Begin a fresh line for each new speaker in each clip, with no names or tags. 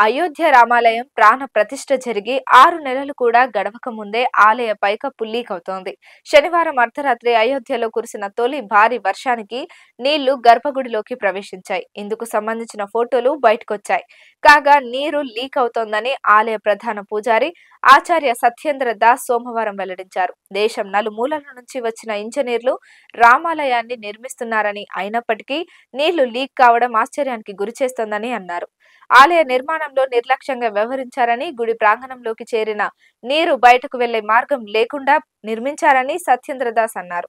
అయోధ్య రామాలయం ప్రాణ ప్రతిష్ఠ జరిగి 6 నెలలు కూడా గడవక ముందే ఆలయ పైకప్పు లీక్ అవుతోంది. శనివారం అర్ధరాత్రి అయోధ్యలో కురిసిన తొలి భారీ వర్షానికి నీళ్లు గర్భగుడిలోకి ప్రవేశించాయి. ఇందుకు సంబంధించిన ఫోటోలు బయటకొచ్చాయి. కాగా నీరు లీక్ అవుతోందని ఆలయ ప్రధాన పూజారి ఆచార్య సత్యేంద్ర దాస్ సోమవారం వెల్లడించారు. దేశం నలుమూలల నుంచి వచ్చిన ఇంజనీర్లు రామాలయాన్ని నిర్మిస్తున్నారని, అయినప్పటికీ నీళ్లు లీక్ కావడం ఆశ్చర్యానికి గురిచేస్తోందని అన్నారు. ఆలయ నిర్మాణంలో నిర్లక్ష్యంగా వ్యవహరించారని, గుడి ప్రాంగణంలోకి చేరిన నీరు బయటకు వెళ్లే మార్గం లేకుండా నిర్మించారని సత్యేంద్రదాస్ అన్నారు.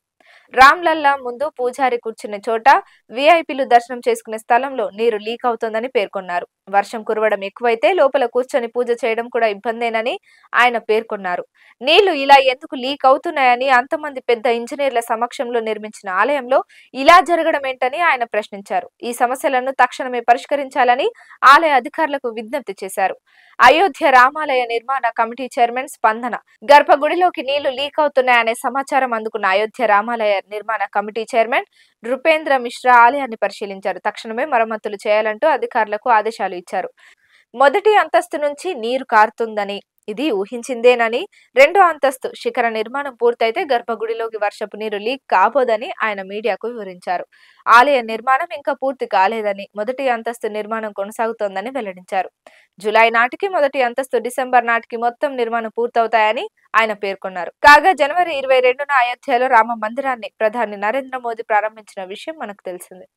రామ్లల్లా ముందు పూజారి కూర్చునే చోట వీఐపీలు దర్శనం చేసుకునే స్థలంలో నీరు లీక్ అవుతోందని పేర్కొన్నారు. వర్షం కురవడం ఎక్కువైతే లోపల కూర్చొని పూజ చేయడం కూడా ఇబ్బందేనని ఆయన పేర్కొన్నారు. నీళ్లు ఇలా ఎందుకు లీక్ అవుతున్నాయని, అంతమంది పెద్ద ఇంజనీర్ల సమక్షంలో నిర్మించిన ఆలయంలో ఇలా జరగడం ఏంటని ఆయన ప్రశ్నించారు. ఈ సమస్యలను తక్షణమే పరిష్కరించాలని ఆలయ అధికారులకు విజ్ఞప్తి చేశారు. అయోధ్య రామాలయ నిర్మాణ కమిటీ చైర్మన్ స్పందన గర్భగుడిలోకి నీళ్లు లీక్ అవుతున్నాయనే సమాచారం అందుకున్న అయోధ్య రామాలయ నిర్మాణ కమిటీ చైర్మన్ నృపేంద్ర మిశ్రా ఆలయాన్ని పరిశీలించారు. తక్షణమే మరమ్మతులు చేయాలంటూ అధికారులకు ఆదేశాలు ఇచ్చారు. మొదటి అంతస్తు నుంచి నీరు కారుతుందని, ఇది ఊహించిందేనని, రెండో అంతస్తు శిఖర నిర్మాణం పూర్తయితే గర్భగుడిలోకి వర్షపు నీరు లీక్ కాబోదని ఆయన మీడియాకు వివరించారు. ఆలయ నిర్మాణం ఇంకా పూర్తి కాలేదని, మొదటి అంతస్తు నిర్మాణం కొనసాగుతోందని వెల్లడించారు. జూలై నాటికి మొదటి అంతస్తు, డిసెంబర్ నాటికి మొత్తం నిర్మాణం పూర్తవుతాయని ఆయన పేర్కొన్నారు. కాగా జనవరి 22న అయోధ్యలో రామ మందిరాన్ని ప్రధాని నరేంద్ర మోదీ ప్రారంభించిన విషయం మనకు తెలిసిందే.